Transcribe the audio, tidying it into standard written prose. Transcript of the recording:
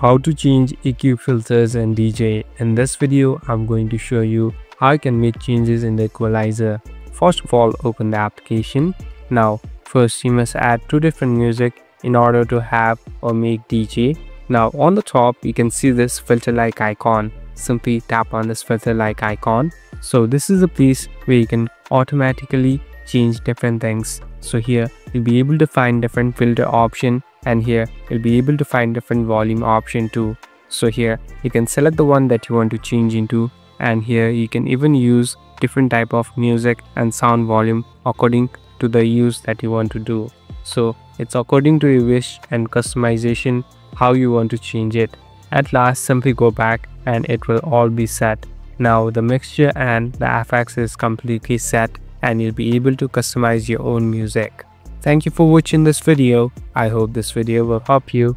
How to change EQ filters in DJ. In this video, I'm going to show you how you can make changes in the equalizer. First of all, open the application. Now, first you must add two different music in order to have or make DJ. Now, on the top, you can see this filter like icon. Simply tap on this filter like icon. So this is a place where you can automatically change different things. So here, you'll be able to find different filter option, and here you'll be able to find different volume option too. So here you can select the one that you want to change into, and here you can even use different type of music and sound volume according to the use that you want to do. So it's according to your wish and customization how you want to change it. At last, simply go back and it will all be set. Now the mixture and the FX is completely set, and you'll be able to customize your own music. Thank you for watching this video. I hope this video will help you.